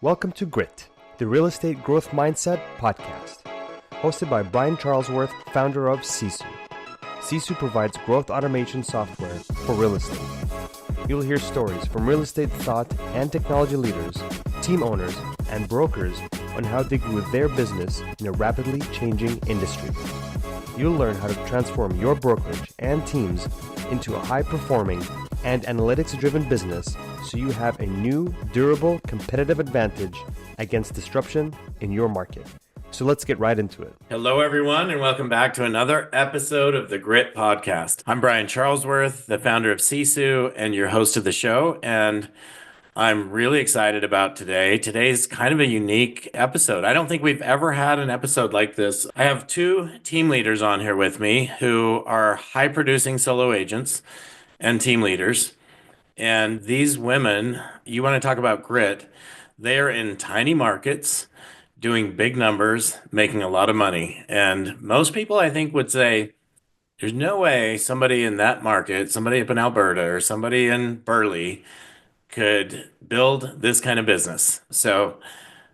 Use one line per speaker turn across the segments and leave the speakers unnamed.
Welcome to Grit, the Real Estate Growth Mindset podcast, hosted by Brian Charlesworth, founder of Sisu. Sisu provides growth automation software for real estate. You'll hear stories from real estate thought and technology leaders, team owners, and brokers on how they grew their business in a rapidly changing industry. You'll learn how to transform your brokerage and teams into a high-performing and analytics-driven business so you have a new, durable, competitive advantage against disruption in your market. So let's get right into it.
Hello, everyone, and welcome back to another episode of the Grit Podcast. I'm Brian Charlesworth, the founder of Sisu and your host of the show, and I'm really excited about today. Today's kind of a unique episode. I don't think we've ever had an episode like this. I have two team leaders on here with me who are high-producing solo agents and team leaders. And these women, you want to talk about grit, they're in tiny markets, doing big numbers, making a lot of money. And most people, I think, would say, there's no way somebody in that market, somebody up in Alberta or somebody in Burley could build this kind of business. So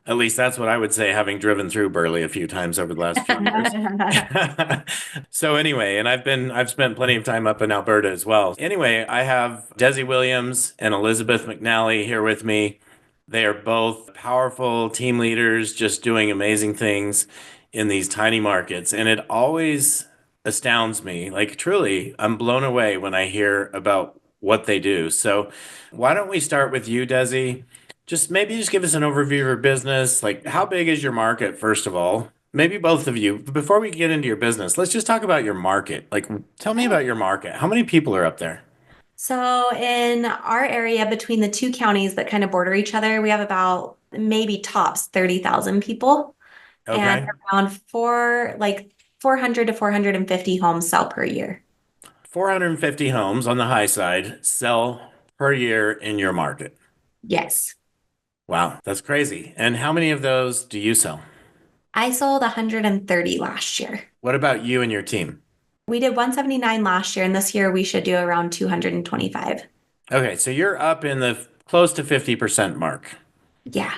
at least that's what I would say, having driven through Burley a few times over the last few years. So anyway, and I've spent plenty of time up in Alberta as well. Anyway, I have Desi Williams and Elizabeth McNally here with me. They are both powerful team leaders, just doing amazing things in these tiny markets. And it always astounds me. Like, truly, I'm blown away when I hear about what they do. So why don't we start with you, Desi? Maybe give us an overview of your business. Like, how big is your market, first of all? Maybe both of you. Before we get into your business, let's just talk about your market. Like, tell me about your market. How many people are up there?
So in our area between the two counties that kind of border each other, we have about maybe tops 30,000 people and
Okay.
around 400 to 450 homes sell per year.
450 homes on the high side sell per year in your market.
Yes.
Wow, that's crazy. And how many of those do you sell?
I sold 130 last year.
What about you and your team?
We did 179 last year, and this year we should do around 225.
Okay, so you're up in the close to 50% mark.
Yeah.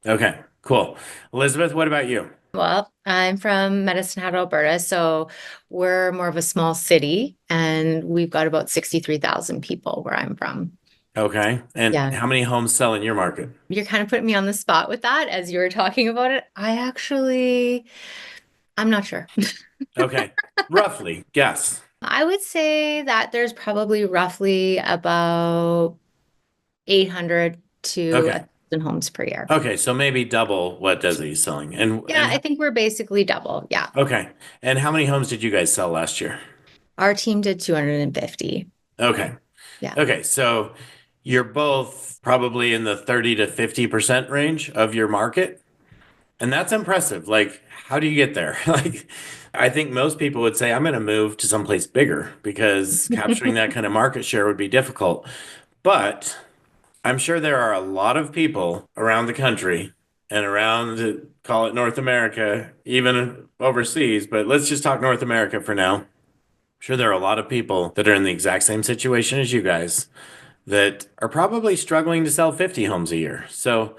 Okay, cool. Elizabeth, what about you?
Well, I'm from Medicine Hat, Alberta, so we're more of a small city, and we've got about 63,000 people where I'm from.
Okay, and
Yeah.
how many homes sell in your market?
You're kind of putting me on the spot with that as you were talking about it. I'm not sure.
Okay, roughly, guess.
I would say that there's probably roughly about 800 to
Okay.
1,000 homes per year.
Okay, so maybe double what Desi's selling.
Yeah, I think we're basically double. Yeah.
Okay, and how many homes did you guys sell last year?
Our team did 250.
Okay.
Yeah.
Okay, so you're both probably in the 30 to 50% range of your market. And that's impressive. Like, how do you get there? Like, I think most people would say, I'm going to move to someplace bigger because capturing that kind of market share would be difficult. But I'm sure there are a lot of people around the country and around, call it North America, even overseas, but let's just talk North America for now. I'm sure there are a lot of people that are in the exact same situation as you guys that are probably struggling to sell 50 homes a year. So,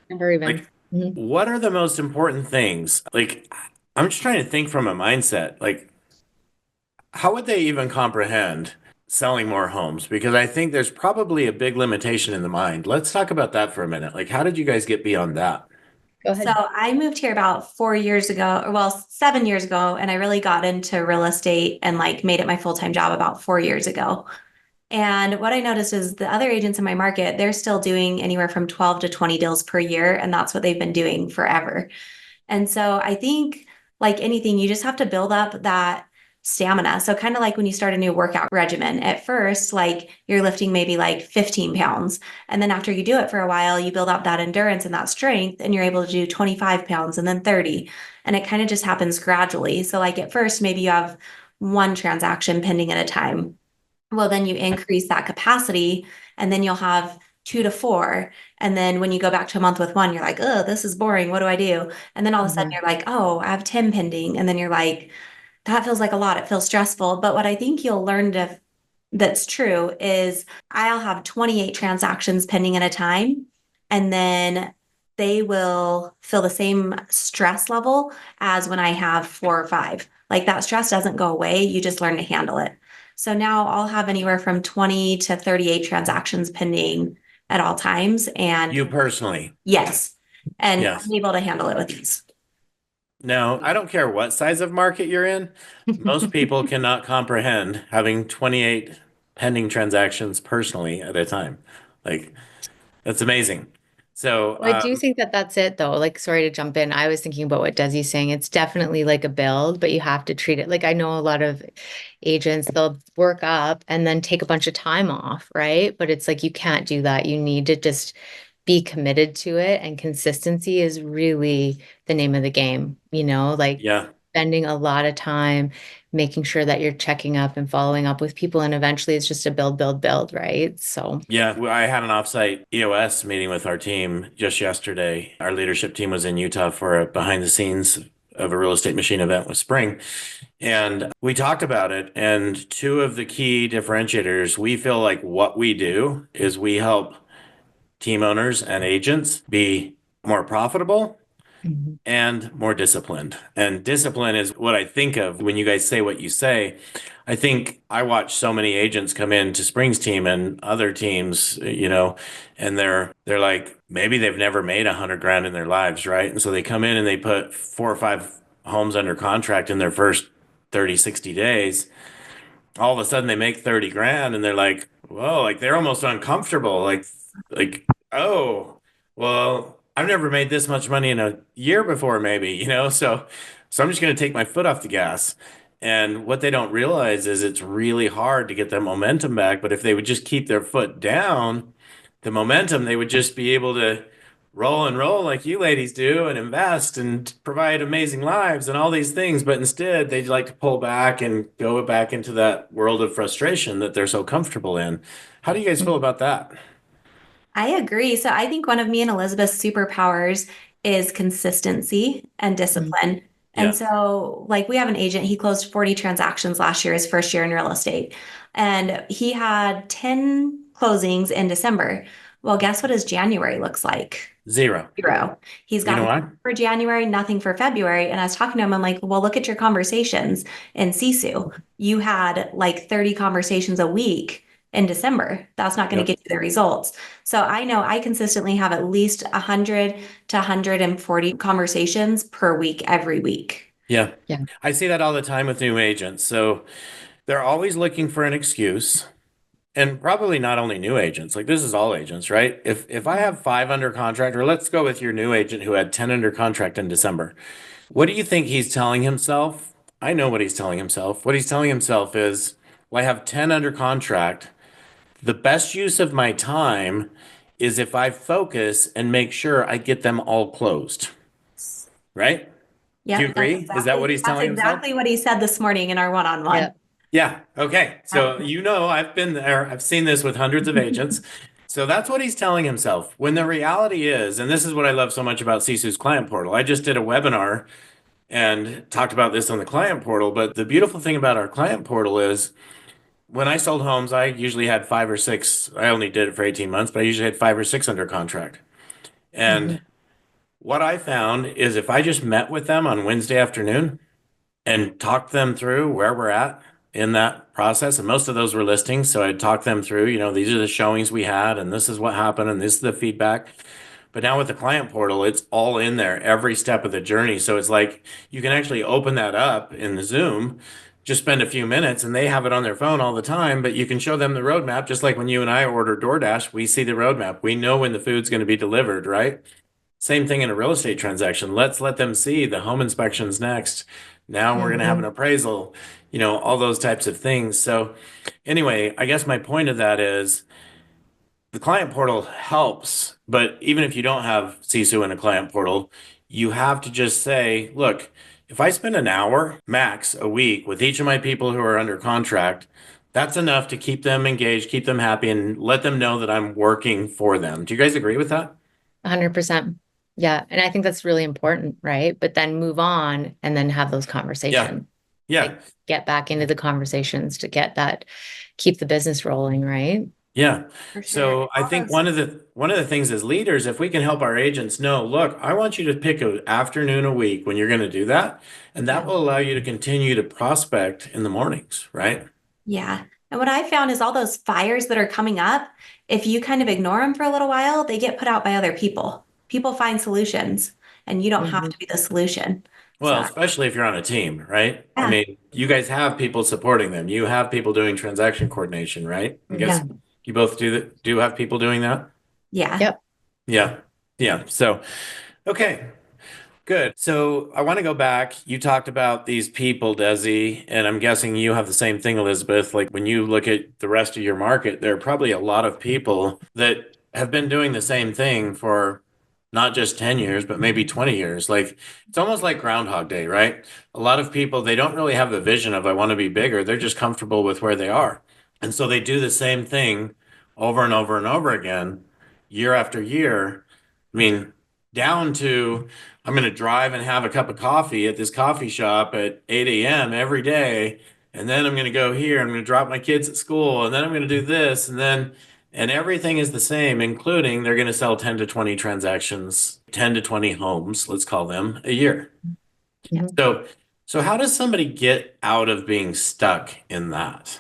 Never even.
like, what are the most important things? Like, I'm just trying to think from a mindset. Like, how would they even comprehend selling more homes? Because I think there's probably a big limitation in the mind. Let's talk about that for a minute. Like, how did you guys get beyond that?
Go ahead.
So I moved here about 4 years ago, or well, 7 years ago, and I really got into real estate and like made it my full-time job about 4 years ago. And what I noticed is the other agents in my market, they're still doing anywhere from 12 to 20 deals per year, and that's what they've been doing forever. And so I think, like anything, you just have to build up that stamina. So kind of like when you start a new workout regimen, at first, like you're lifting maybe like 15 pounds. And then after you do it for a while, you build up that endurance and that strength, and you're able to do 25 pounds and then 30. And it kind of just happens gradually. So like at first, maybe you have one transaction pending at a time. Well, then you increase that capacity, and then you'll have 2 to 4. And then when you go back to a month with one, you're like, oh, this is boring. What do I do? And then all of a sudden you're like, oh, I have 10 pending. And then you're like, that feels like a lot. It feels stressful. But what I think you'll learn that's true is I'll have 28 transactions pending at a time. And then they will feel the same stress level as when I have 4 or 5. Like that stress doesn't go away. You just learn to handle it. So now I'll have anywhere from 20 to 38 transactions pending at all times. And
You personally.
yes, and
Yes.
I'm able to handle it with ease.
Now, I don't care what size of market you're in. Most people cannot comprehend having 28 pending transactions personally at a time. Like, that's amazing. So,
I do think that that's it though. Like, sorry to jump in. I was thinking about what Desi's saying. It's definitely like a build, but you have to treat it like I know a lot of agents, they'll work up and then take a bunch of time off, right? But it's like you can't do that. You need to just be committed to it. And consistency is really the name of the game, like
yeah.
spending a lot of time making sure that you're checking up and following up with people. And eventually it's just a build, right? So
Yeah, I had an offsite EOS meeting with our team just yesterday. Our leadership team was in Utah for a behind the scenes of a real estate machine event with Spring. And we talked about it. And two of the key differentiators, we feel like what we do is we help team owners and agents be more profitable and more disciplined. And discipline is what I think of when you guys say what you say. I think I watch so many agents come in to Spring's team and other teams, and they're like, maybe they've never made 100 grand in their lives, right? And so they come in and they put 4 or 5 homes under contract in their first 30, 60 days. All of a sudden they make 30 grand and they're like, whoa, like they're almost uncomfortable. Oh, well, I've never made this much money in a year before, maybe. So I'm just going to take my foot off the gas. And what they don't realize is it's really hard to get that momentum back. But if they would just keep their foot down, the momentum, they would just be able to roll and roll like you ladies do and invest and provide amazing lives and all these things. But instead, they'd like to pull back and go back into that world of frustration that they're so comfortable in. How do you guys feel about that?
I agree. So I think one of me and Elizabeth's superpowers is consistency and discipline.
Yeah.
And so, like, we have an agent, he closed 40 transactions last year, his first year in real estate. And he had 10 closings in December. Well, guess what his January looks like?
Zero.
He's
You know
got
what?
for January, nothing for February. And I was talking to him, I'm like, well, look at your conversations in Sisu. You had like 30 conversations a week in December. That's not going to
Yep.
get you the results. So I know I consistently have at least 100 to 140 conversations per week, every week.
Yeah.
Yeah.
I see that all the time with new agents. So they're always looking for an excuse. And probably not only new agents, like this is all agents, right? If I have 5 under contract, or let's go with your new agent who had 10 under contract in December, what do you think he's telling himself? I know what he's telling himself. What he's telling himself is, well, I have 10 under contract. The best use of my time is if I focus and make sure I get them all closed, right? Do you
Yep,
agree? Is that what he's telling
that's
himself?
exactly what he said this morning in our one-on-one.
Yeah.
Yeah. Okay. So, I've been there. I've seen this with hundreds of agents. So that's what he's telling himself. When the reality is, and this is what I love so much about Sisu's client portal. I just did a webinar and talked about this on the client portal. But the beautiful thing about our client portal is when I sold homes, I usually had 5 or 6. I only did it for 18 months, but I usually had 5 or 6 under contract. And what I found is if I just met with them on Wednesday afternoon and talked them through where we're at in that process, and most of those were listings. So I talked them through, these are the showings we had, and this is what happened, and this is the feedback. But now with the client portal, it's all in there, every step of the journey. So it's like you can actually open that up in the Zoom, just spend a few minutes, and they have it on their phone all the time. But you can show them the roadmap, just like when you and I order DoorDash, we see the roadmap. We know when the food's going to be delivered, right? Same thing in a real estate transaction. Let's let them see the home inspections next. Now we're going to have an appraisal, all those types of things. So anyway, I guess my point of that is the client portal helps, but even if you don't have Sisu in a client portal, you have to just say, look, if I spend an hour max a week with each of my people who are under contract, that's enough to keep them engaged, keep them happy, and let them know that I'm working for them. Do you guys agree with that?
100%. Yeah. And I think that's really important, right? But then move on and then have those conversations.
Yeah.
Like, get back into the conversations to keep the business rolling, right?
Yeah.
For sure.
So I
All
think
those.
one of the things as leaders, if we can help our agents know, look, I want you to pick an afternoon a week when you're going to do that, and that
Yeah.
will allow you to continue to prospect in the mornings, right?
Yeah. And what I found is all those fires that are coming up, if you kind of ignore them for a little while, they get put out by other people. People find solutions, and you don't have
Mhm.
to be the solution.
Well,
So,
especially if you're on a team, right? I
yeah.
mean, you guys have people supporting them. You have people doing transaction coordination, right? I guess
Yeah.
you both do have people doing that?
Yeah.
Yep.
Yeah. Yeah. So, okay. Good. So I want to go back. You talked about these people, Desi, and I'm guessing you have the same thing, Elizabeth. Like when you look at the rest of your market, there are probably a lot of people that have been doing the same thing for not just 10 years, but maybe 20 years. Like it's almost like Groundhog Day, right? A lot of people, they don't really have the vision of I want to be bigger. They're just comfortable with where they are. And so they do the same thing over and over and over again, year after year. I mean, down to I'm going to drive and have a cup of coffee at this coffee shop at 8 a.m. every day. And then I'm going to go here. I'm going to drop my kids at school. And then I'm going to do this. And everything is the same, including they're going to sell 10 to 20 transactions, 10 to 20 homes, let's call them, a year.
Mhm.
So, so how does somebody get out of being stuck in that?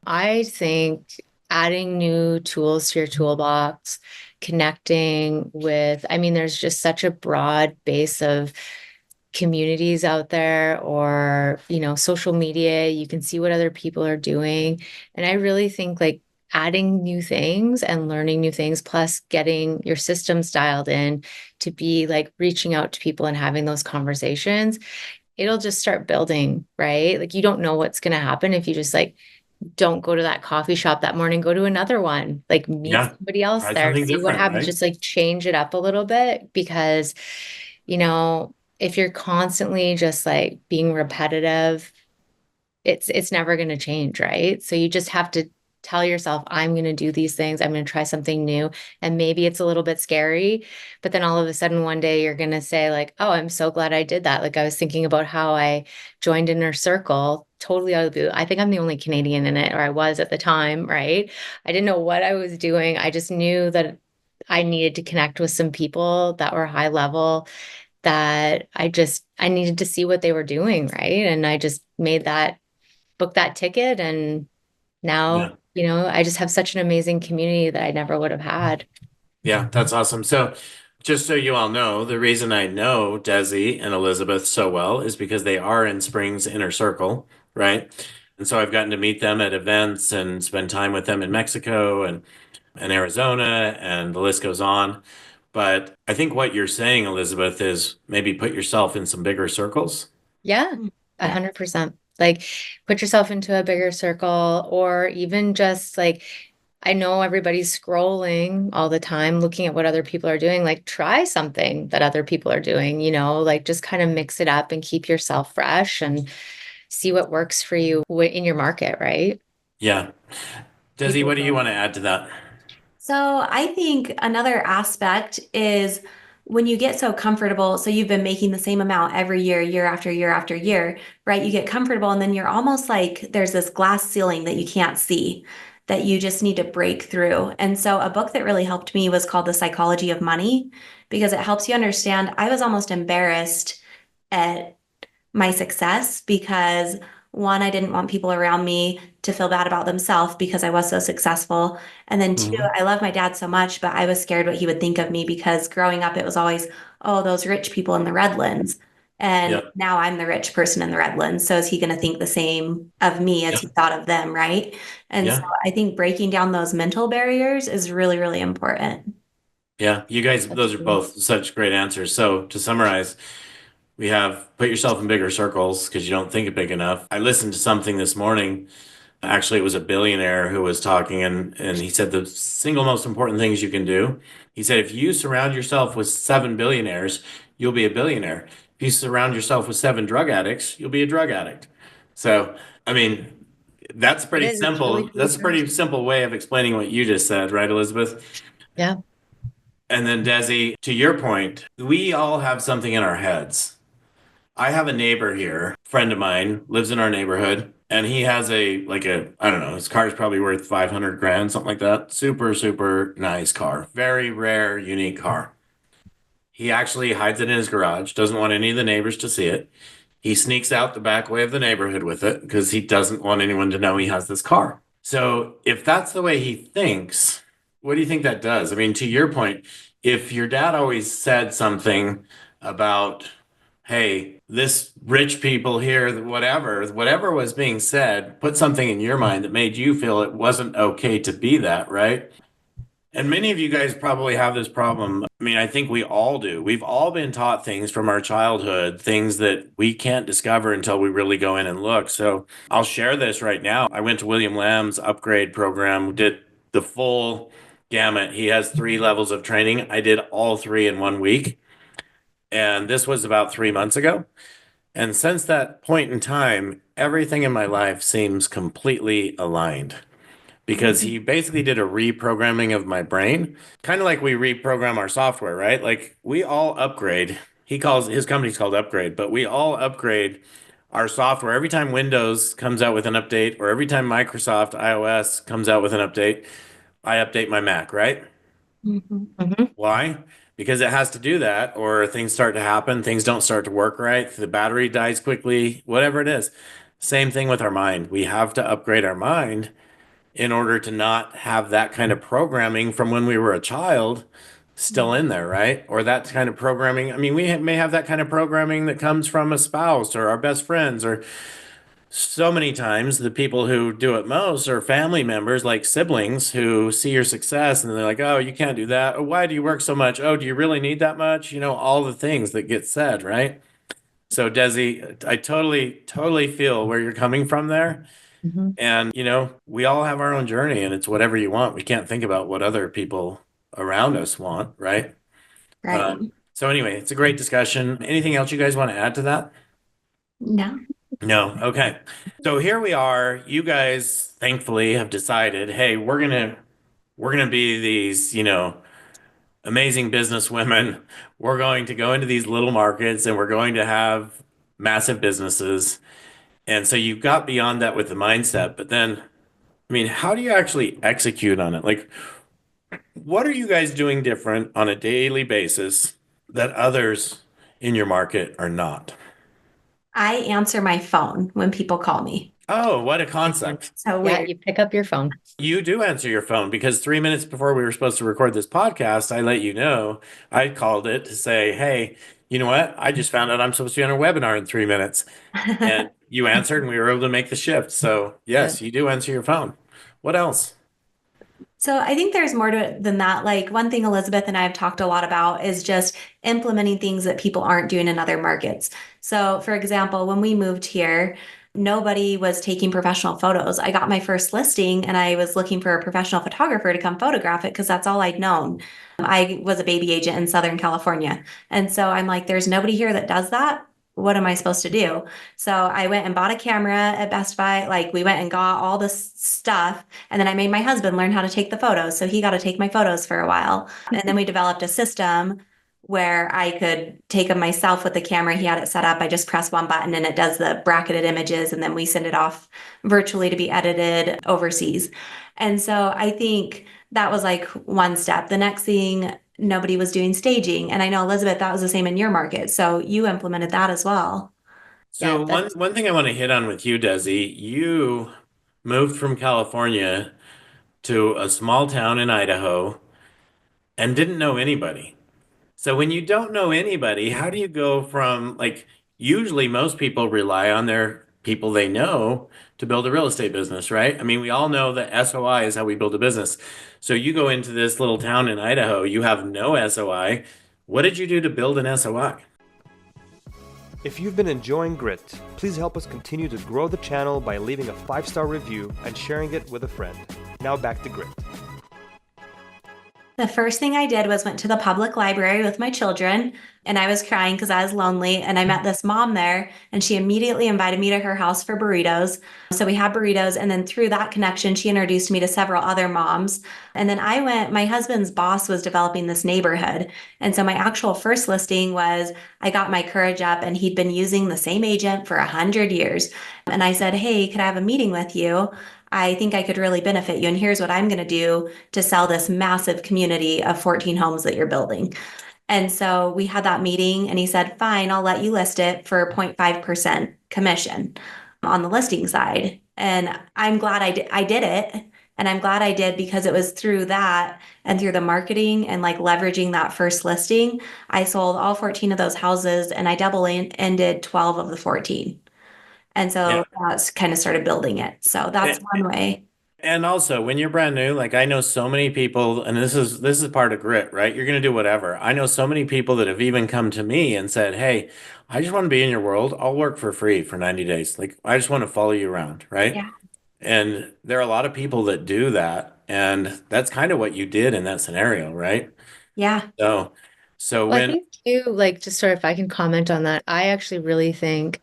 I think adding new tools to your toolbox, connecting with, I mean, there's just such a broad base of communities out there or, social media. You can see what other people are doing. And I really think like adding new things and learning new things, plus getting your systems dialed in to be like reaching out to people and having those conversations, it'll just start building, right? Like you don't know what's going to happen if you just like don't go to that coffee shop that morning, go to another one, like meet
Yeah,
somebody else
try
there,
something
see what
different,
happens,
right?
just like change it up a little bit because, if you're constantly just like being repetitive, it's never going to change, right? So you just have to tell yourself, I'm going to do these things, I'm going to try something new, and maybe it's a little bit scary, but then all of a sudden one day you're going to say like, oh, I'm so glad I did that. Like I was thinking about how I joined Inner Circle totally out of the blue. I think I'm the only Canadian in it, or I was at the time, right? I didn't know what I was doing. I just knew that I needed to connect with some people that were high level, that I needed to see what they were doing, right? And I just made that book that ticket, and
Yeah.
now, I just have such an amazing community that I never would have had.
Yeah, that's awesome. So, just so you all know, the reason I know Desi and Elizabeth so well is because they are in Springs Inner Circle, right? And so I've gotten to meet them at events and spend time with them in Mexico and Arizona, and the list goes on. But I think what you're saying, Elizabeth, is maybe put yourself in some bigger circles.
Yeah,
Yeah.
100%. Like put yourself into a bigger circle, or even just like, I know everybody's scrolling all the time, looking at what other people are doing. Like try something that other people are doing, like just kind of mix it up and keep yourself fresh and see what works for you in your market, right?
Yeah. Desi,
People
what do you want to add to that?
So I think another aspect is when you get so comfortable, so you've been making the same amount every year, year after year after year, right? You get comfortable and then you're almost like there's this glass ceiling that you can't see that you just need to break through. And so a book that really helped me was called The Psychology of Money because it helps you understand. I was almost embarrassed at my success because one, I didn't want people around me to feel bad about themselves because I was so successful. And then two,
Hmm.
I love my dad so much, but I was scared what he would think of me because growing up, it was always, oh, those rich people in the Redlands. And
Yeah.
now I'm the rich person in the Redlands. So is he going to think the same of me as
Yeah.
he thought of them, right? And so
Yeah.
I think breaking down those mental barriers is really, really important.
Yeah. You guys, those are
Absolutely.
both such great answers. So to summarize, we have put yourself in bigger circles because you don't think it big enough. I listened to something this morning. Actually, it was a billionaire who was talking, and he said the single most important things you can do. He said, if you surround yourself with seven billionaires, you'll be a billionaire. If you surround yourself with seven drug addicts, you'll be a drug addict. So, I mean, that's
It
pretty
is. It's really
simple.
true,
That's a
Charles.
pretty simple way of explaining what you just said, right, Elizabeth?
Yeah.
And then Desi, to your point, we all have something in our heads. I have a neighbor here, friend of mine, lives in our neighborhood, and he has I don't know, his car is probably worth 500 grand, something like that. Super, super nice car. Very rare, unique car. He actually hides it in his garage, doesn't want any of the neighbors to see it. He sneaks out the back way of the neighborhood with it because he doesn't want anyone to know he has this car. So if that's the way he thinks, what do you think that does? I mean, to your point, if your dad always said something about, hey, this rich people here, whatever was being said, put something in your mind that made you feel it wasn't okay to be that, right? And many of you guys probably have this problem. I mean, I think we all do. We've all been taught things from our childhood, things that we can't discover until we really go in and look. So I'll share this right now. I went to William Lamb's upgrade program, did the full gamut. He has 3 levels of training. I did all 3 in 1 week. And this was about 3 months ago. And since that point in time, everything in my life seems completely aligned because he basically did a reprogramming of my brain, kind of like we reprogram our software, right? Like we all upgrade. He calls his company's called Upgrade, but we all upgrade our software every time Windows comes out with an update or every time Microsoft iOS comes out with an update. I update my Mac, right? Why? Because it has to do that, or things start to happen, things don't start to work right, the battery dies quickly, whatever it is. Same thing with our mind. We have to upgrade our mind in order to not have that kind of programming from when we were a child still in there, right? Or that kind of programming. I mean, may have that kind of programming that comes from a spouse or our best friends, or so many times the people who do it most are family members, like siblings, who see your success and they're like, oh, you can't do that. Oh, why do you work so much? Oh, do you really need that much? You know, all the things that get said, right? So, Desi, I totally, totally feel where you're coming from there. And, you know, we all have our own journey and it's whatever you want. We can't think about what other people around us want, right?
Right.
So, anyway, it's a great discussion. Anything else you guys want to add to that?
No.
No. Okay. So here we are. You guys thankfully have decided, hey, we're gonna be these, you know, amazing business women. We're going to go into these little markets and we're going to have massive businesses. And so you got beyond that with the mindset, but then, I mean, how do you actually execute on it? Like, what are you guys doing different on a daily basis that others in your market are not?
I answer my phone when people call me.
Oh, what a concept.
So
Yeah,
weird.
you pick up your phone.
You do answer your phone because 3 minutes before we were supposed to record this podcast, I let you know. I called it to say, hey, you know what? I just found out I'm supposed to be on a webinar in 3 minutes. And you answered and we were able to make the shift. So, yes, you do answer your phone. What else?
So I think there's more to it than that. Like one thing Elizabeth and I have talked a lot about is just implementing things that people aren't doing in other markets. So for example, when we moved here, nobody was taking professional photos. I got my first listing and I was looking for a professional photographer to come photograph it because that's all I'd known. I was a baby agent in Southern California. And so I'm like, there's nobody here that does that. What am I supposed to do? So I went and bought a camera at Best Buy. Like we went and got all this stuff. And then I made my husband learn how to take the photos. So he got to take my photos for a while. And then we developed a system where I could take them myself with the camera. He had it set up. I just press one button and it does the bracketed images. And then we send it off virtually to be edited overseas. And so I think that was like one step. The next thing, nobody was doing staging. And I know, Elizabeth, that was the same in your market. So you implemented that as well.
So,
Yeah,
one thing I want to hit on with you, Desi, you moved from California to a small town in Idaho and didn't know anybody. So when you don't know anybody, how do you go from like usually most people rely on their people they know to build a real estate business, right? I mean, we all know that SOI is how we build a business. So you go into this little town in Idaho, you have no SOI. What did you do to build an SOI?
If you've been enjoying Grit, please help us continue to grow the channel by leaving a 5-star review and sharing it with a friend. Now back to Grit.
The first thing I did was went to the public library with my children, and I was crying because I was lonely. And I met this mom there, and she immediately invited me to her house for burritos. So we had burritos, and then through that connection, she introduced me to several other moms. And then my husband's boss was developing this neighborhood. And so my actual first listing was I got my courage up, and he'd been using the same agent for 100 years. And I said, "Hey, could I have a meeting with you? I think I could really benefit you. And here's what I'm going to do to sell this massive community of 14 homes that you're building." And so we had that meeting, and he said, "Fine, I'll let you list it for 0.5% commission on the listing side." And I'm glad I did it. And I'm glad I did because it was through that and through the marketing and like leveraging that first listing, I sold all 14 of those houses, and I ended 12 of the 14. And
Yeah.
so that's kind of started building it. So that's one way.
And also, when you're brand new, like I know so many people, and this is part of grit, right? You're going to do whatever. I know so many people that have even come to me and said, "Hey, I just want to be in your world. I'll work for free for 90 days. Like I just want to follow you around, right?"
Yeah.
And there are a lot of people that do that, and that's kind of what you did in that scenario, right?
Yeah.
So, so
Well, I
when
think too, like just sort of if I can comment on that, I actually really think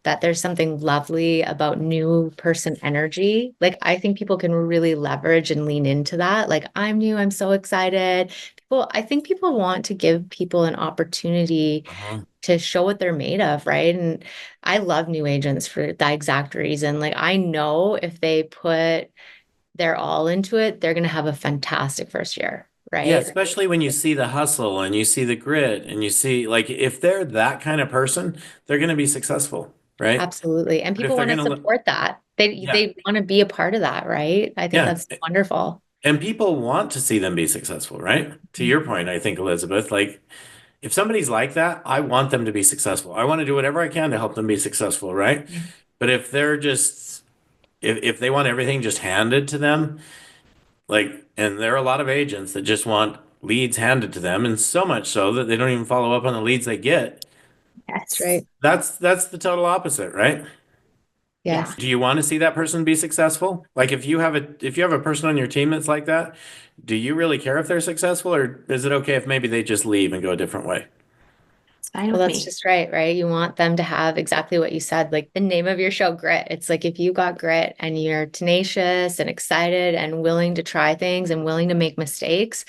that there's something lovely about new person energy. Like I think people can really leverage and lean into that. Like I'm new, I'm so excited. I think people want to give people an opportunity
uh
to show what they're made of, right? And I love new agents for that exact reason. Like I know if they put their all into it, they're going to have a fantastic first year,
Yeah,
right?
especially when you see the hustle and you see the grit and you see like if they're that kind of person, they're going to be successful, right?
Absolutely. And
But if
people
they're
want to
going to,
support that. They
yeah,
they want to be a part of that, right? I think
yeah.
that's wonderful.
And people want to see them be successful, right? To
Mhm.
your point, I think, Elizabeth, like if somebody's like that, I want them to be successful. I want to do whatever I can to help them be successful, right?
Yeah.
But if they're just, if they want everything just handed to them, like, and there are a lot of agents that just want leads handed to them, and so much so that they don't even follow up on the leads they get.
That's
Yes.
right.
That's the total opposite, right?
Yeah.
Yes.
Do you want to see that person be successful? Like if you have a person on your team that's like that, do you really care if they're successful, or is it okay if maybe they just leave and go a different way?
It's fine
Well,
with
that's
me.
just right, right? You want them to have exactly what you said, like the name of your show, grit. It's like if you got grit and you're tenacious and excited and willing to try things and willing to make mistakes,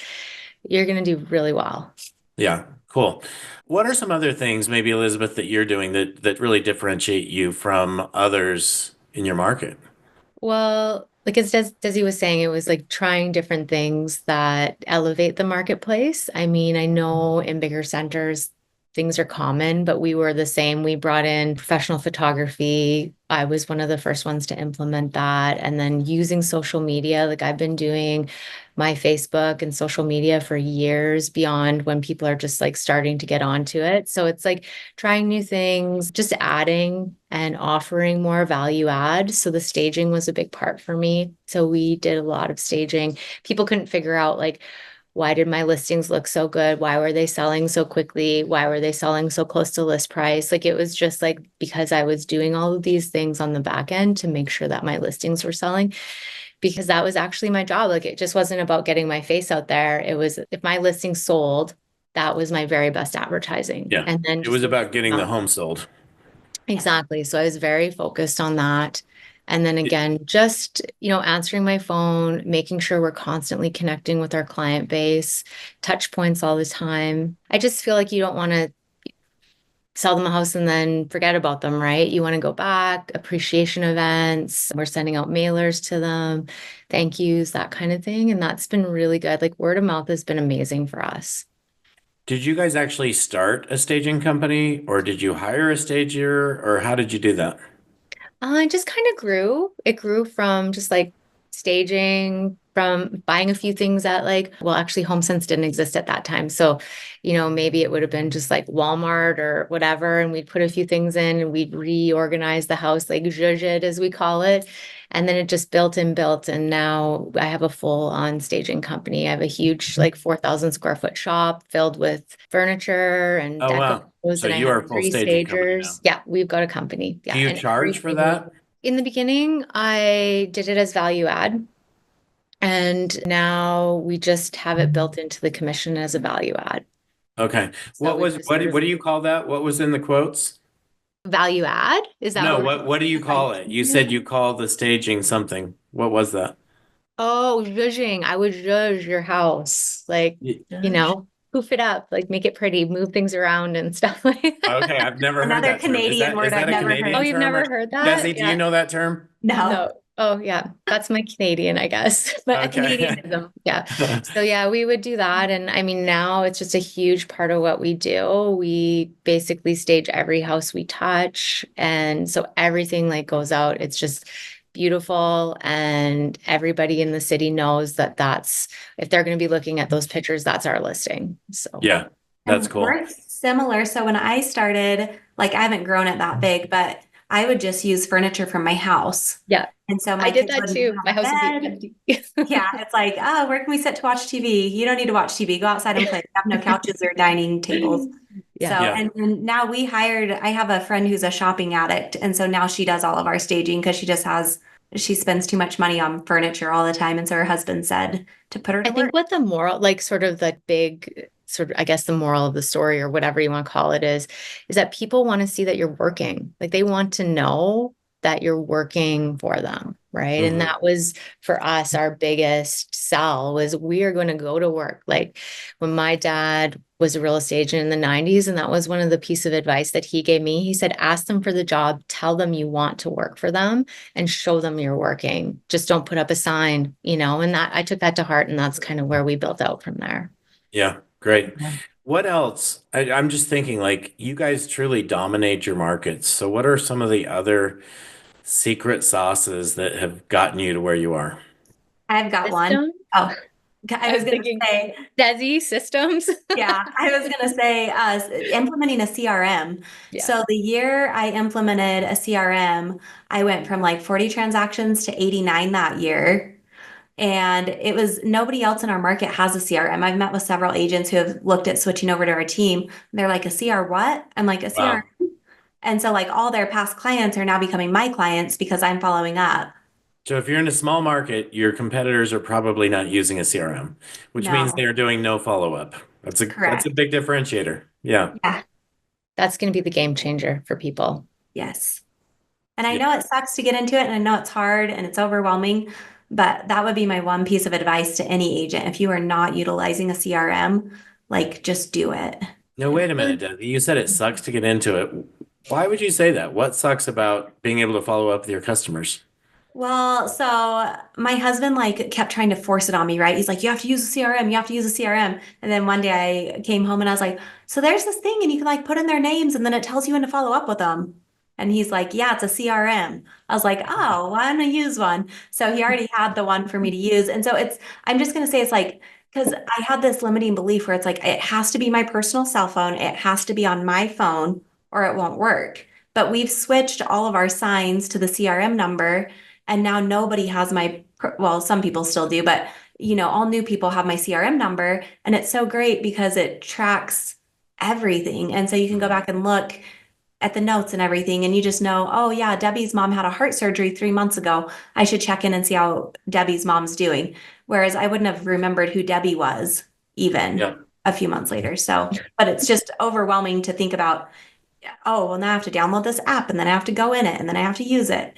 you're going to do really well.
Yeah, cool. What are some other things, maybe Elizabeth, that you're doing that really differentiate you from others in your market?
Well, like as Desi was saying, it was like trying different things that elevate the marketplace. I mean, I know in bigger centers, things are common, but we were the same. We brought in professional photography. I was one of the first ones to implement that. And then using social media, like I've been doing my Facebook and social media for years beyond when people are just like starting to get onto it. So it's like trying new things, just adding and offering more value add. So the staging was a big part for me. So we did a lot of staging. People couldn't figure out like, why did my listings look so good? Why were they selling so quickly? Why were they selling so close to list price? Like it was just like because I was doing all of these things on the back end to make sure that my listings were selling, because that was actually my job. Like it just wasn't about getting my face out there. It was if my listing sold, that was my very best advertising.
Yeah,
And then
it was
just
about getting the home sold.
exactly. So I was very focused on that. And then again, just, answering my phone, making sure we're constantly connecting with our client base, touch points all the time. I just feel like you don't want to sell them a house and then forget about them, right? You want to go back, appreciation events. We're sending out mailers to them, thank yous, that kind of thing. And that's been really good. Like word of mouth has been amazing for us.
Did you guys actually start a staging company, or did you hire a stager, or how did you do that?
It just kind of grew. It grew from just like staging, from buying a few things at actually HomeSense didn't exist at that time. So, maybe it would have been just like Walmart or whatever. And we'd put a few things in and we'd reorganize the house, like zhuzh it as we call it. And then it just built and built. And now I have a full on staging company. I have a huge, like 4,000 square foot shop filled with furniture and
Oh,
decos.
wow. So
And I
you
have
are a full
three
staging company now.
stagers. Yeah, we've got a company.
Do
Yeah.
you
And
charge for
everything.
that?
In the beginning, I did it as value add. And now we just have it built into the commission as a value add.
Okay.
So
What do you call that? What was in the quotes?
value add? Is that
No,
what?
what do you call it? You said you call the staging something. What was that?
Oh, zhuzhing. I would zhuzh your house. Like, poof it up, like make it pretty, move things around and stuff like that.
Okay, I've never heard
Another
that term.
Canadian word
Is that
I've
a
never
Canadian
Oh,
heard.
you've
term?
never
Or
heard that?
Desi, do
Yeah.
you know that term?
No.
Oh, yeah. That's my Canadian, I guess. But a
Okay.
Canadianism. Yeah. So yeah, we would do that. And I mean, now it's just a huge part of what we do. We basically stage every house we touch. And so everything like goes out. It's just beautiful. And everybody in the city knows that that's, if they're going to be looking at those pictures, that's our listing. So
Yeah, that's
And
cool.
we're similar. So when I started, like I haven't grown it that big, but I would just use furniture from my house.
yeah,
And so my
I did
kids
that
wouldn't
too. My
have a
house would be
bed.
empty.
Yeah, it's like, oh, where can we sit to watch TV? You don't need to watch TV. Go outside and play. We have no couches or dining tables.
Yeah.
So,
Yeah.
and now I have a friend who's a shopping addict. And so now she does all of our staging because she spends too much money on furniture all the time. And so her husband said to put her to
I think
work.
what the moral, like sort of the big sort of, I guess the moral of the story or whatever you want to call it is that people want to see that you're working. Like they want to know that you're working for them, right? And
Mhm.
that was for us, our biggest sell was we are going to go to work. Like when my dad was a real estate agent in the 90s, and that was one of the piece of advice that he gave me. He said, ask them for the job, tell them you want to work for them and show them you're working. Just don't put up a sign, and that I took that to heart, and that's kind of where we built out from there.
Yeah, great.
Yeah.
What else? I'm just thinking, like, you guys truly dominate your markets. So, what are some of the other secret sauces that have gotten you to where you are?
I've got one.
System?
Oh, I was going to
thinking
say,
Desi systems.
yeah, I was going to say implementing a CRM.
Yeah.
So the year I implemented a CRM, I went from like 40 transactions to 89 that year. And it was nobody else in our market has a CRM. I've met with several agents who have looked at switching over to our team. They're like, a CR what? I'm like, a
Wow.
CRM. And so like all their past clients are now becoming my clients because I'm following up.
So, if you're in a small market, your competitors are probably not using a CRM, which means
No,
they're doing no follow-up. That's a
correct.
big differentiator. Yeah.
Yeah,
That's going to be the game changer for people.
yes. And I
Yeah.
know it sucks to get into it and I know it's hard and it's overwhelming, but that would be my one piece of advice to any agent. If you are not utilizing a CRM, like just do it.
No, wait a minute, Desi. You said it sucks to get into it. Why would you say that? What sucks about being able to follow up with your customers?
Well, so my husband like kept trying to force it on me, right? He's like, you have to use a CRM, you have to use a CRM. And then one day I came home and I was like, so there's this thing and you can like put in their names and then it tells you when to follow up with them. And he's like, yeah, it's a CRM. I was like, oh, why don't I use one? So he already had the one for me to use. And so I'm just going to say it's like, because I had this limiting belief where it's like, it has to be my personal cell phone. It has to be on my phone or it won't work. But we've switched all of our signs to the CRM number. And now nobody has well, some people still do, but all new people have my CRM number. And it's so great because it tracks everything. And so you can go back and look at the notes and everything. And you just know, oh yeah, Debbie's mom had a heart surgery 3 months ago. I should check in and see how Debbie's mom's doing. Whereas I wouldn't have remembered who Debbie was even
Yeah.
a few months later. So, but it's just overwhelming to think about, oh, well, now I have to download this app and then I have to go in it and then I have to use it.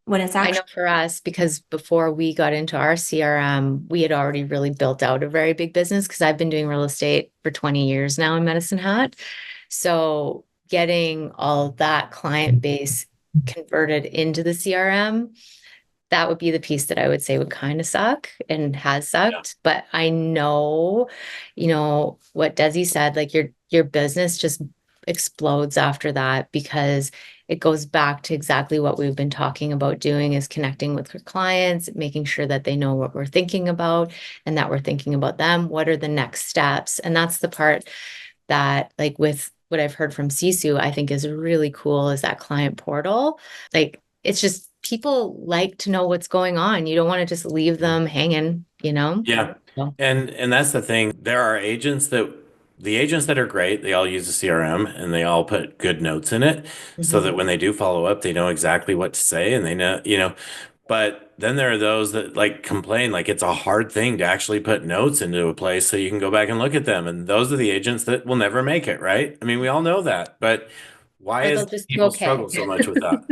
When it's
I know
actually
for us, because before we got into our CRM, we had already really built out a very big business because I've been doing real estate for 20 years now in Medicine Hat. So getting all that client base converted into the CRM, that would be the piece that I would say would kind of suck and has sucked. But I know, what Desi said, like your business just explodes after that because it goes back to exactly what we've been talking about doing is connecting with our clients, making sure that they know what we're thinking about and that we're thinking about them. What are the next steps? And that's the part that, like, with what I've heard from Sisu, I think is really cool is that client portal. Like, it's just people like to know what's going on. You don't want to just leave them hanging,
Yeah.
So,
And that's the thing. There are the agents that are great, they all use a CRM and they all put good notes in it so that when they do follow up, they know exactly what to say and they know, But then there are those that like complain like it's a hard thing to actually put notes into a place so you can go back and look at them. And those are the agents that will never make it, right? I mean, we all know that, but why
Or
is
they'll just do
people
okay.
struggle so much with that?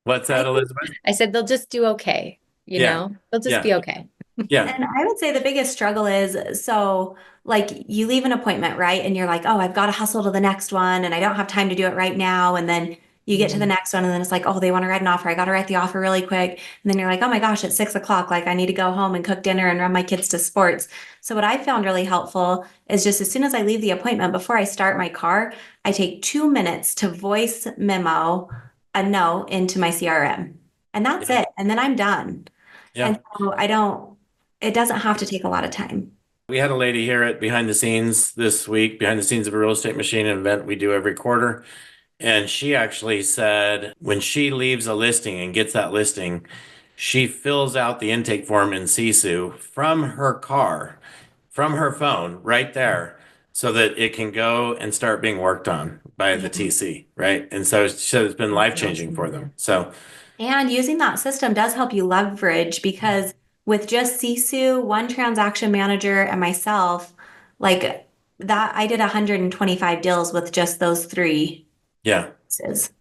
What's
I
that,
think,
Elizabeth?
I said they'll just do okay,
Yeah,
They'll just
yeah,
be okay.
yeah.
and I would say the biggest struggle is so like you leave an appointment, right? And you're like, oh, I've got to hustle to the next one and I don't have time to do it right now. And then you get to the
Mhm.
next one and then it's like, oh, they want to write an offer. I got to write the offer really quick. And then you're like, oh my gosh, it's 6 o'clock. Like I need to go home and cook dinner and run my kids to sports. So what I found really helpful is just as soon as I leave the appointment, before I start my car, I take 2 minutes to voice memo a note into my CRM. And that's
Yeah.
it. And then I'm done.
Yeah.
And so it doesn't have to take a lot of time.
We had a lady here at Behind the Scenes this week, Behind the Scenes of a Real Estate Machine, an event we do every quarter. And she actually said when she leaves a listing and gets that listing, she fills out the intake form in Sisu from her car, from her phone right there, so that it can go and start being worked on by the
Yeah.
TC, right? And so she said it's been
That's
life-changing for
awesome.
them. So
And using that system does help you leverage because with just Sisu, one transaction manager, and myself, like that, I did 125 deals with just those three
yeah.
pieces.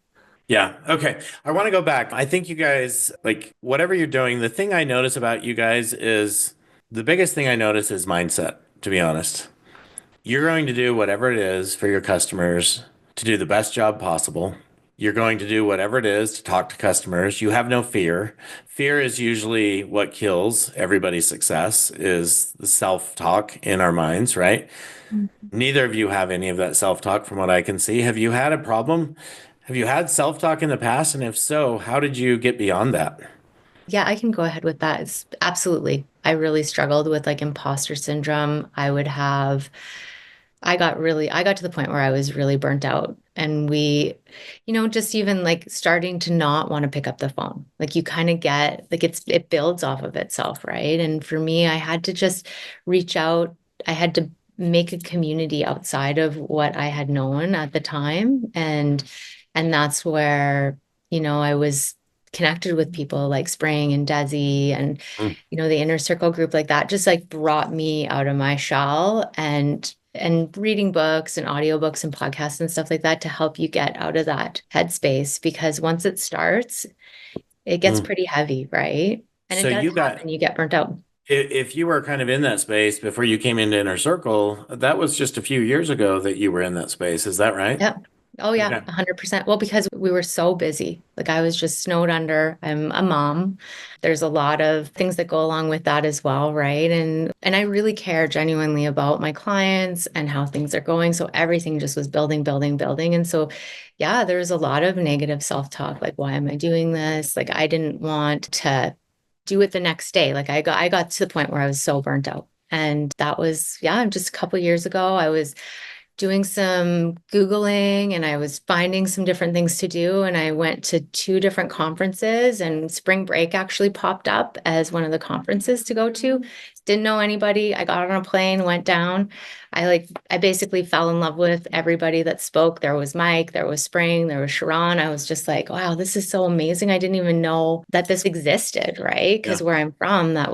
Yeah. Okay. I want to go back. I think you guys, like, whatever you're doing, the thing I notice about you guys is the biggest thing I notice is mindset, to be honest. You're going to do whatever it is for your customers to do the best job possible. You're going to do whatever it is to talk to customers. You have no fear. Fear is usually what kills everybody's success is the self-talk in our minds, right? Neither of you have any of that self-talk from what I can see. Have you had a problem? Have you had self-talk in the past? And if so, how did you get beyond that?
Yeah, I can go ahead with that. It's absolutely. I really struggled with like imposter syndrome. I got to the point where I was really burnt out. And just even like starting to not want to pick up the phone. Like you kind of get, like it builds off of itself, right? And for me, I had to just reach out. I had to make a community outside of what I had known at the time. And that's where, I was connected with people like Spring and Desi and
Mm.
the inner circle group like that just like brought me out of my shell and reading books and audiobooks and podcasts and stuff like that to help you get out of that headspace because once it starts it gets
Mm.
pretty heavy, right? And it
So
does
you got,
happen, you get burnt out.
if you were kind of in that space before you came into Inner Circle, that was just a few years ago that you were in that space. Is that right?
Yeah. Oh yeah,
Okay.
100%. Well, because we were so busy. Like I was just snowed under. I'm a mom. There's a lot of things that go along with that as well, right? And I really care genuinely about my clients and how things are going. So everything just was building, building, building. And so yeah, there's a lot of negative self-talk, like why am I doing this? Like I didn't want to do it the next day. Like I got to the point where I was so burnt out. And that was, yeah, just a couple years ago. I was doing some Googling and I was finding some different things to do. And I went to two different conferences, and spring break actually popped up as one of the conferences to go to. Didn't know anybody. I got on a plane, went down. I basically fell in love with everybody that spoke. There was Mike, there was Spring, there was Sharon. I was just like, wow, this is so amazing. I didn't even know that this existed, right?
Yeah.
Because where I'm from, that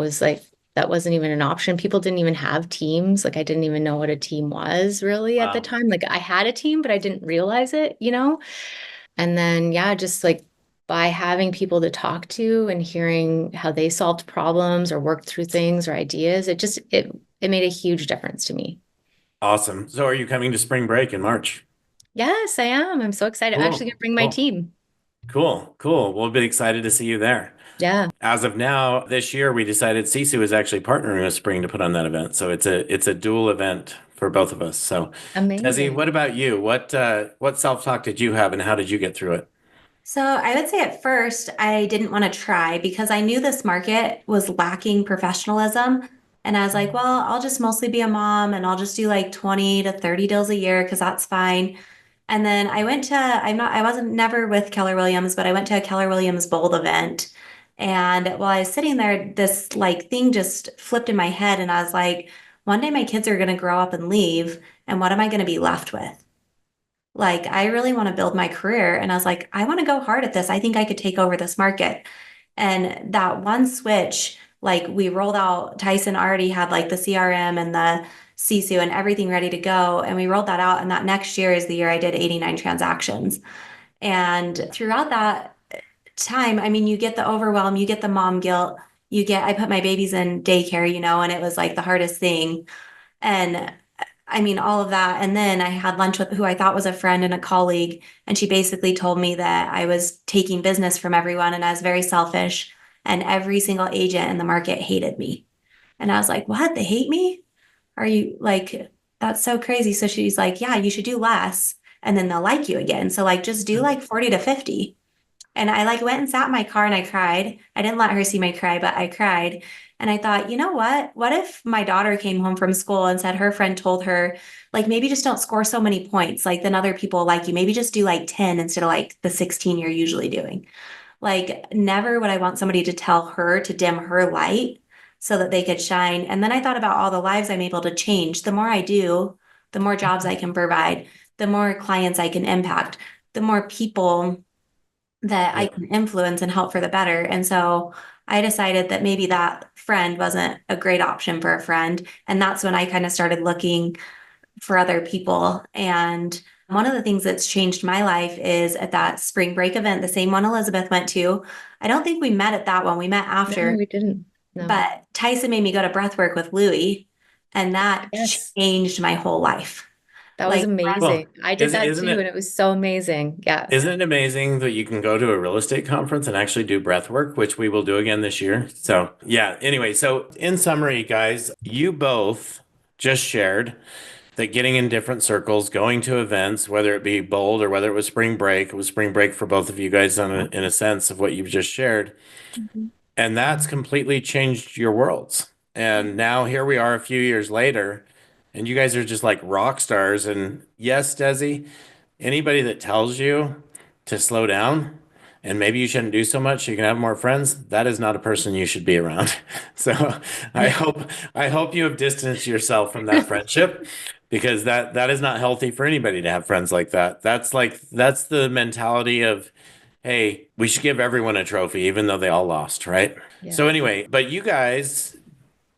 wasn't even an option. People didn't even have teams. Like I didn't even know what a team was really at the
Wow.
time. Like I had a team, but I didn't realize it. And then, yeah, just like by having people to talk to and hearing how they solved problems or worked through things or ideas, it made a huge difference to me.
Awesome. So are you coming to spring break in March?
Yes, I am. I'm so excited. I'm actually
Cool.
gonna bring my
Cool.
team.
Cool. Cool. We'll be excited to see you there.
Yeah,
As of now, this year we decided Sisu is actually partnering with Spring to put on that event. So it's a dual event for both of us. So Desi, what
amazing.
about you? What self-talk did you have and how did you get through it?
So I would say at first I didn't want to try because I knew this market was lacking professionalism. And I was like, well, I'll just mostly be a mom and I'll just do like 20 to 30 deals a year because that's fine. And then I wasn't never with Keller Williams, but I went to a Keller Williams Bold event. And while I was sitting there, this like thing just flipped in my head. And I was like, one day my kids are going to grow up and leave. And what am I going to be left with? Like, I really want to build my career. And I was like, I want to go hard at this. I think I could take over this market. And that one switch, like we rolled out, Tyson already had like the CRM and the Sisu and everything ready to go. And we rolled that out. And that next year is the year I did 89 transactions. And throughout that time, I mean, you get the overwhelm, you get the mom guilt, I put my babies in daycare, and it was like the hardest thing. And I mean, all of that. And then I had lunch with who I thought was a friend and a colleague. And she basically told me that I was taking business from everyone and I was very selfish. And every single agent in the market hated me. And I was like, what? They hate me? Are you like, that's so crazy. So she's like, yeah, you should do less and then they'll like you again. So like, just do like 40 to 50. And I like went and sat in my car and I cried. I didn't let her see my cry, but I cried. And I thought, you know what? What if my daughter came home from school and said her friend told her, like, maybe just don't score so many points. Like, then other people like you. Maybe just do like 10 instead of like the 16 you're usually doing. Like, never would I want somebody to tell her to dim her light so that they could shine. And then I thought about all the lives I'm able to change. The more I do, the more jobs I can provide, the more clients I can impact, the more people that I can influence and help for the better. And so I decided that maybe that friend wasn't a great option for a friend. And that's when I kind of started looking for other people. And one of the things that's changed my life is at that spring break event, the same one Elizabeth went to. I don't think we met at that one. We met after.
No, we didn't. No.
But Tyson made me go to breath work with Louie, and that changed my whole life.
That was amazing.
Well,
I did that too, and it was so amazing. Yeah.
Isn't it amazing that you can go to a real estate conference and actually do breath work, which we will do again this year? So yeah, anyway, so in summary, guys, you both just shared that getting in different circles, going to events, whether it be bold or whether it was spring break, it was spring break for both of you guys in a sense of what you've just shared.
Mm-hmm.
And that's completely changed your worlds. And now here we are a few years later, and you guys are just like rock stars. And yes, Desi, anybody that tells you to slow down and maybe you shouldn't do so much so you can have more friends, that is not a person you should be around. So I hope you have distanced yourself from that friendship, because that is not healthy for anybody to have friends like that. That's the mentality of, hey, we should give everyone a trophy, even though they all lost, right?
Yeah.
So anyway, but you guys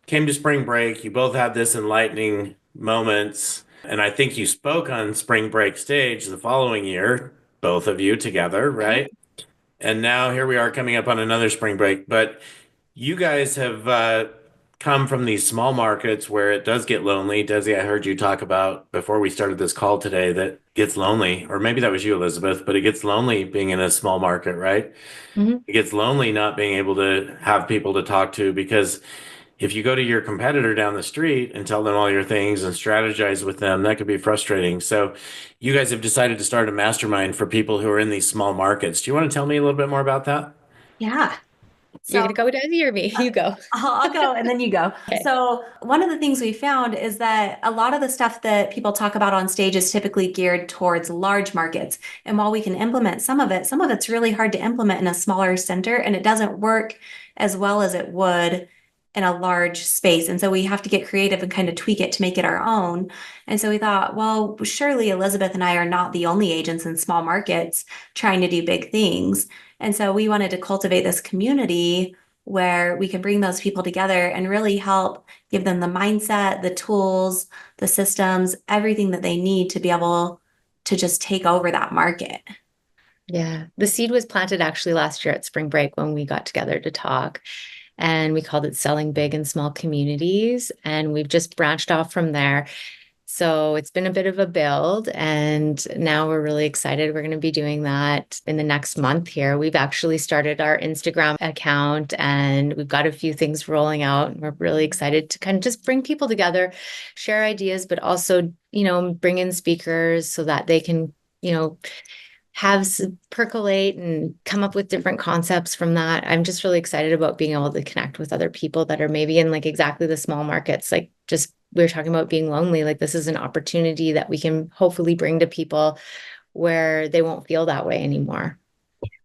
came to spring break. You both had this enlightening moments. And I think you spoke on spring break stage the following year, both of you together, right? And now here we are coming up on another spring break. But you guys have come from these small markets where it does get lonely. Desi, I heard you talk about before we started this call today that gets lonely, or maybe that was you, Elizabeth, but it gets lonely being in a small market, right?
Mm-hmm.
It gets lonely not being able to have people to talk to, because if you go to your competitor down the street and tell them all your things and strategize with them, that could be frustrating. So you guys have decided to start a mastermind for people who are in these small markets. Do you want to tell me a little bit more about that?
Yeah.
You're going to go, Desi, or me? You go.
I'll go and then you go.
Okay.
So one of the things we found is that a lot of the stuff that people talk about on stage is typically geared towards large markets. And while we can implement some of it's really hard to implement in a smaller center, and it doesn't work as well as it would in a large space. And so we have to get creative and kind of tweak it to make it our own. And so we thought, well, surely Elizabeth and I are not the only agents in small markets trying to do big things. And so we wanted to cultivate this community where we can bring those people together and really help give them the mindset, the tools, the systems, everything that they need to be able to just take over that market.
Yeah. The seed was planted actually last year at spring break when we got together to talk. And we called it Selling Big in Small Communities. And we've just branched off from there. So it's been a bit of a build. And now we're really excited. We're going to be doing that in the next month here. We've actually started our Instagram account and we've got a few things rolling out. And we're really excited to kind of just bring people together, share ideas, but also, bring in speakers so that they can, have percolate and come up with different concepts from that. I'm just really excited about being able to connect with other people that are maybe in like exactly the small markets. Like just we were talking about being lonely. Like this is an opportunity that we can hopefully bring to people where they won't feel that way anymore.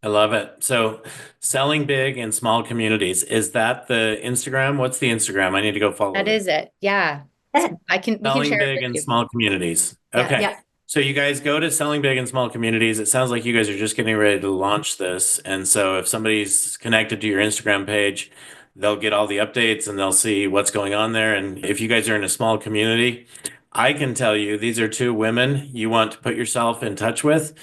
I love it. So Selling Big in Small Communities, is that the Instagram? What's the Instagram? I need to go follow
That
it.
is it. Yeah. We can
Selling
share
Big
it
in
with you.
Small Communities.
Yeah,
Okay.
yeah.
So you guys go to Selling Big in Small Communities. It sounds like you guys are just getting ready to launch this. And so if somebody's connected to your Instagram page, they'll get all the updates and they'll see what's going on there. And if you guys are in a small community, I can tell you these are two women you want to put yourself in touch with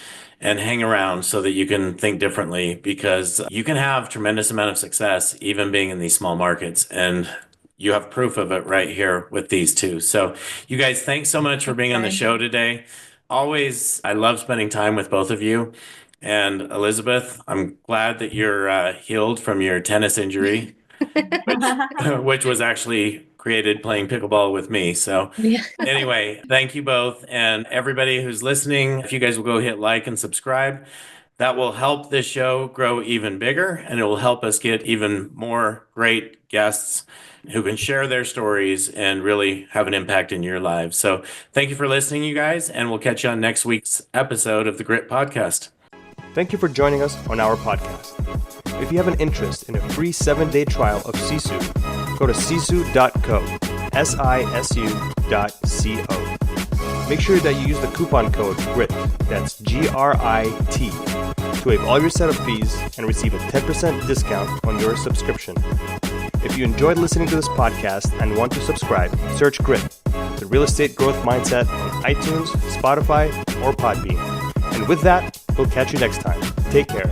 and hang around so that you can think differently, because you can have tremendous amount of success even being in these small markets. And you have proof of it right here with these two. So you guys, thanks so much for being on the show today. Always, I love spending time with both of you. And Elizabeth, I'm glad that you're healed from your tennis injury, which was actually created playing pickleball with me. So anyway, thank you both. And everybody who's listening, if you guys will go hit like and subscribe, that will help this show grow even bigger, and it will help us get even more great guests who can share their stories and really have an impact in your lives. So thank you for listening, you guys, and we'll catch you on next week's episode of the Grit Podcast.
Thank you for joining us on our podcast. If you have an interest in a free 7-day trial of Sisu, go to sisu.co, sisu.co. Make sure that you use the coupon code GRIT, that's GRIT, to waive all your setup fees and receive a 10% discount on your subscription. If you enjoyed listening to this podcast and want to subscribe, search GRIT, the Real Estate Growth Mindset, on iTunes, Spotify, or Podbean. And with that, we'll catch you next time. Take care.